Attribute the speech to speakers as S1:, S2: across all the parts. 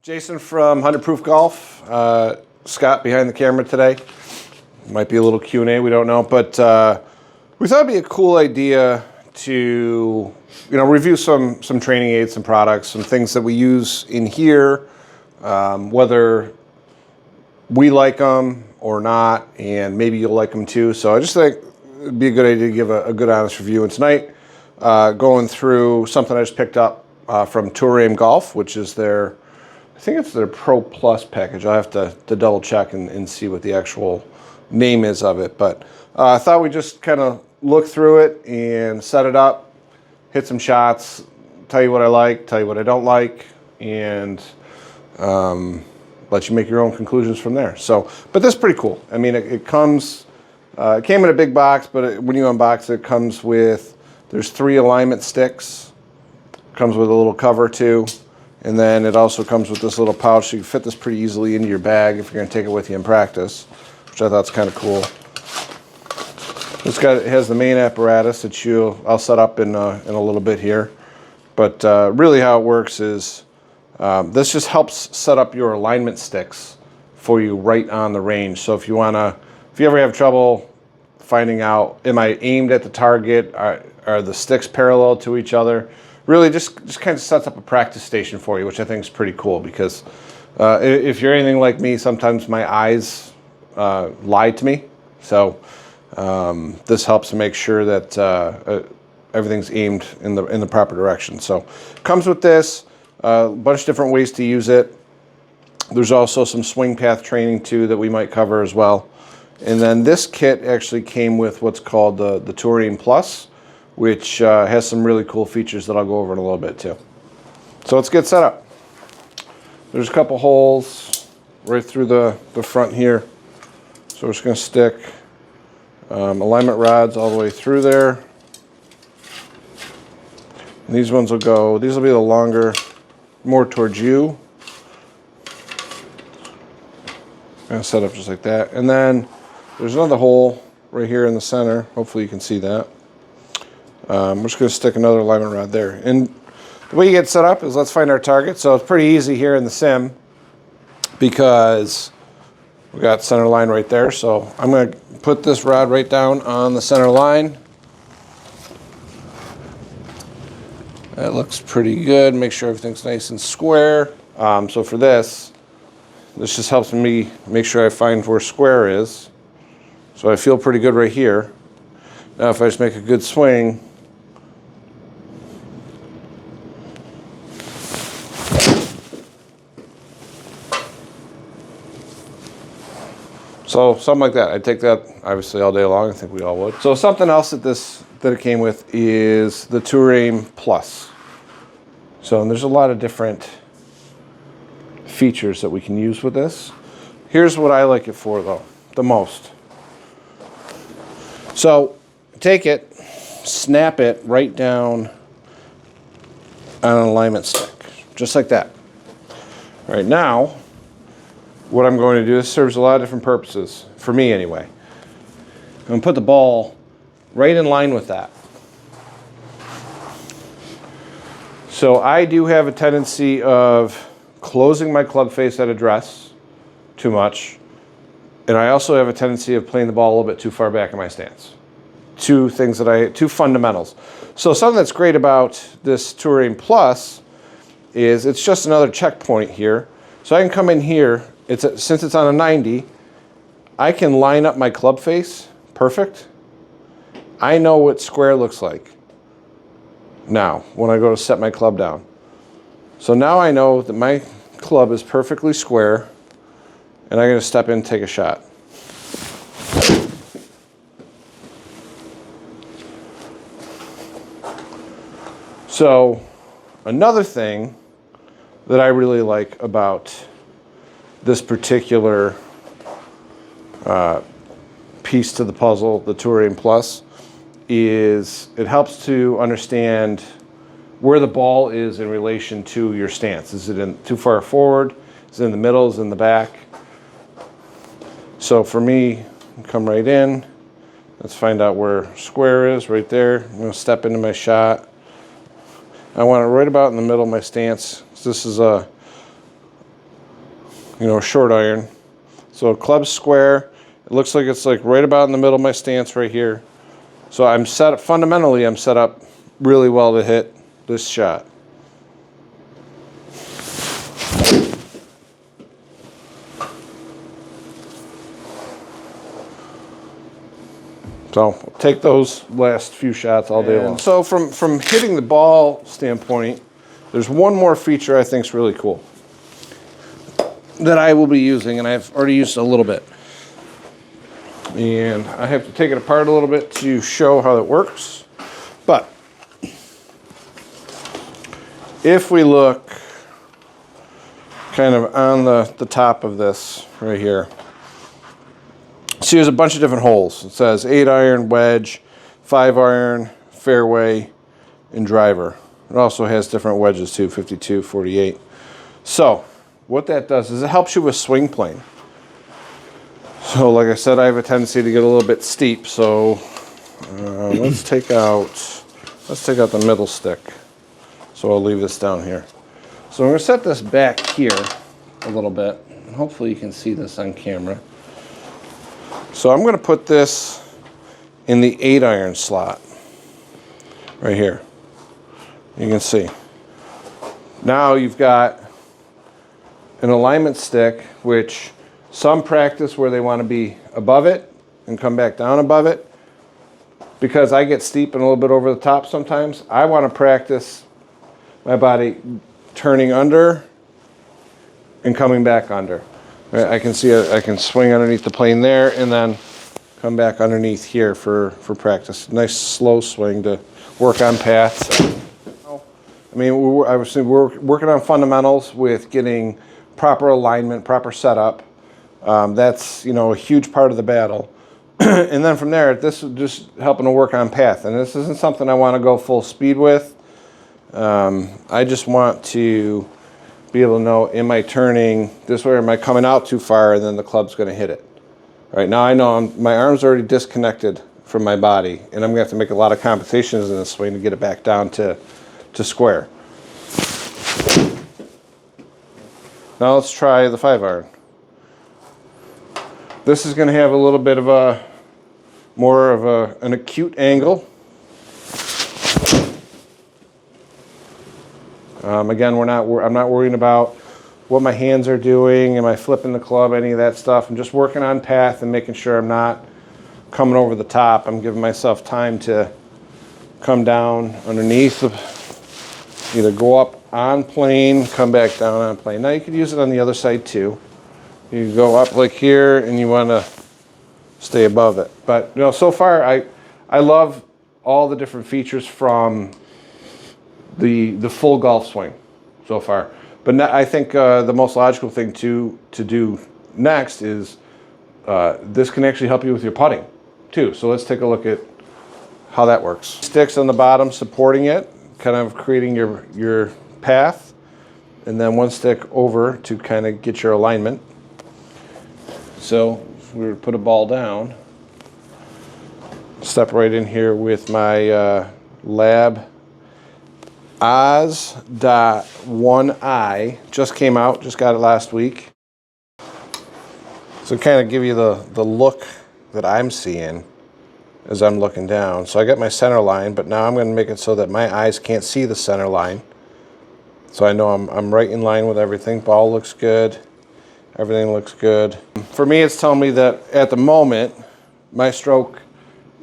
S1: Jason from 100 Proof Golf. Scott behind the camera today. Might be a little Q&A, we don't know, but we thought it'd be a cool idea to review some training aids, some products, some things that we use in here, whether we like them or not, and maybe you'll like them too. So I just think it'd be a good idea to give a good honest review. And tonight, going through something I just picked up from Tour Aim Golf, which is I think it's their Pro Plus package. I'll have to double check and see what the actual name is of it. But I thought we'd just kind of look through it and set it up, hit some shots, tell you what I like, tell you what I don't like, and let you make your own conclusions from there. So, but this is pretty cool. I mean, it comes, it came in a big box, but when you unbox it, it comes with, there's 3 alignment sticks, comes with a little cover too, and then it also comes with this little pouch, so you can fit this pretty easily into your bag if you're gonna take it with you in practice, which I thought's kind of cool. It has the main apparatus that I'll set up in a little bit here, but really how it works is this just helps set up your alignment sticks for you right on the range. So if you ever have trouble finding out, am I aimed at the target? Are the sticks parallel to each other? Really just kind of sets up a practice station for you, which I think is pretty cool because if you're anything like me, sometimes my eyes lie to me. So this helps to make sure that everything's aimed in the proper direction. So comes with this, a bunch of different ways to use it. There's also some swing path training too that we might cover as well. And then this kit actually came with what's called the Tour Aim Plus, which has some really cool features that I'll go over in a little bit too. So let's get set up. There's a couple holes right through the front here. So we're just gonna stick alignment rods all the way through there. And these ones will go, these will be the longer, more towards you. Gonna set up just like that. And then there's another hole right here in the center. Hopefully you can see that. We're just gonna stick another alignment rod there. And the way you get set up is let's find our target. So it's pretty easy here in the sim because we got center line right there. So I'm gonna put this rod right down on the center line. That looks pretty good. Make sure everything's nice and square. So for this just helps me make sure I find where square is. So I feel pretty good right here. Now if I just make a good swing, so something like that. I'd take that obviously all day long. I think we all would. So something else that it came with is the Tour Aim Plus. So and there's a lot of different features that we can use with this. Here's what I like it for though, the most. So take it, snap it right down on an alignment stick, just like that. All right, now what I'm going to do, this serves a lot of different purposes, for me anyway. I'm going to put the ball right in line with that. So I do have a tendency of closing my club face at address too much, and I also have a tendency of playing the ball a little bit too far back in my stance. Two fundamentals. So something that's great about this Tour Aim Plus is it's just another checkpoint here. So I can come in here, since it's on a 90, I can line up my club face perfect. I know what square looks like now when I go to set my club down. So now I know that my club is perfectly square and I'm going to step in and take a shot. So another thing that I really like about this particular piece to the puzzle, the Tour Aim Plus, is it helps to understand where the ball is in relation to your stance. Is it too far forward? Is it in the middle? Is it in the back? So for me, come right in. Let's find out where square is right there. I'm going to step into my shot. I want it right about in the middle of my stance. This is a short iron. So club's square. It looks like it's like right about in the middle of my stance right here. So I'm set up, fundamentally I'm set up really well to hit this shot. So I'll take those last few shots all day long. So from hitting the ball standpoint, there's one more feature I think is really cool that I will be using, and I've already used a little bit. And I have to take it apart a little bit to show how it works. But if we look kind of on the top of this right here, see there's a bunch of different holes. It says 8-iron, wedge, 5-iron, fairway, and driver. It also has different wedges too, 52, 48. So what that does is it helps you with swing plane. So like I said, I have a tendency to get a little bit steep. So let's take out the middle stick. So I'll leave this down here. So I'm going to set this back here a little bit. And hopefully you can see this on camera. So I'm going to put this in the 8-iron slot right here. You can see. Now you've got an alignment stick, which some practice where they want to be above it and come back down above it. Because I get steep and a little bit over the top sometimes, I want to practice my body turning under and coming back under. I can see I can swing underneath the plane there and then come back underneath here for practice. Nice slow swing to work on paths. I mean, we're working on fundamentals with getting proper alignment, proper setup. That's a huge part of the battle. And then from there, this is just helping to work on path. And this isn't something I want to go full speed with. I just want to be able to know, am I turning this way or am I coming out too far and then the club's going to hit it. All right, now I know my arm's already disconnected from my body and I'm going to have to make a lot of compensations in this swing to get it back down to square. Now let's try the 5-iron. This is going to have a little bit of an acute angle. Again, I'm not worrying about what my hands are doing. Am I flipping the club? Any of that stuff. I'm just working on path and making sure I'm not coming over the top. I'm giving myself time to come down underneath, either go up on plane, come back down on plane. Now you could use it on the other side too. You go up like here and you want to stay above it. But so far I love all the different features from the full golf swing so far. But I think the most logical thing to do next is this can actually help you with your putting too. So let's take a look at how that works. Sticks on the bottom supporting it, kind of creating your path, and then one stick over to kind of get your alignment. So if we were to put a ball down, step right in here with my Lab Oz.1i. Just came out, just got it last week. So kind of give you the look that I'm seeing as I'm looking down. So I got my center line, but now I'm going to make it so that my eyes can't see the center line. So I know I'm right in line with everything. Ball looks good. Everything looks good. For me, it's telling me that at the moment, my stroke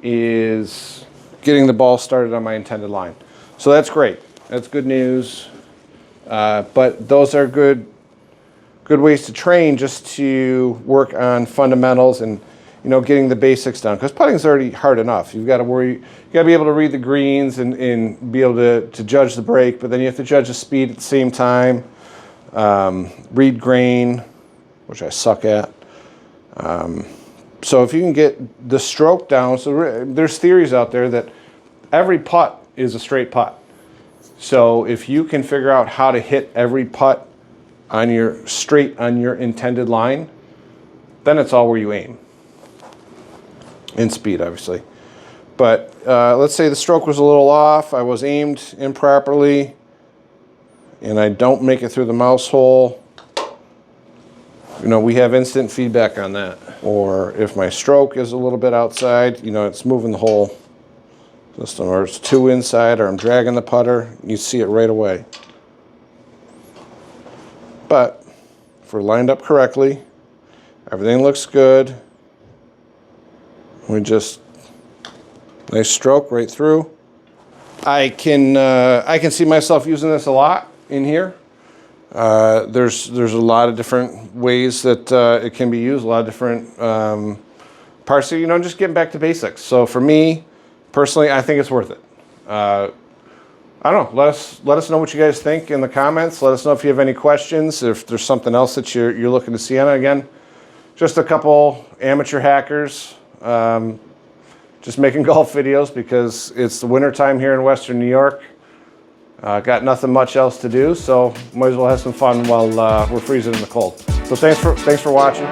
S1: is getting the ball started on my intended line. So that's great. That's good news. But those are good ways to train, just to work on fundamentals and getting the basics down. Because putting's already hard enough. You've got to worry. You got to be able to read the greens and be able to judge the break. But then you have to judge the speed at the same time. Read grain, which I suck at. So if you can get the stroke down, so there's theories out there that every putt is a straight putt. So if you can figure out how to hit every putt straight on your intended line, then it's all where you aim. In speed, obviously. But let's say the stroke was a little off, I was aimed improperly, and I don't make it through the mouse hole. You know, we have instant feedback on that. Or if my stroke is a little bit outside, you know, it's moving the whole system, or it's too inside, or I'm dragging the putter, you see it right away. But if we're lined up correctly, everything looks good, we just, nice stroke right through. I can see myself using this a lot in here. There's a lot of different ways that it can be used, a lot of different parts. So, you know, just getting back to basics. So for me, personally, I think it's worth it. I don't know. Let us know what you guys think in the comments. Let us know if you have any questions. If there's something else that you're looking to see on it. Again, just a couple amateur hackers, just making golf videos because it's the winter time here in Western New York. Got nothing much else to do, so might as well have some fun while we're freezing in the cold. So thanks for watching.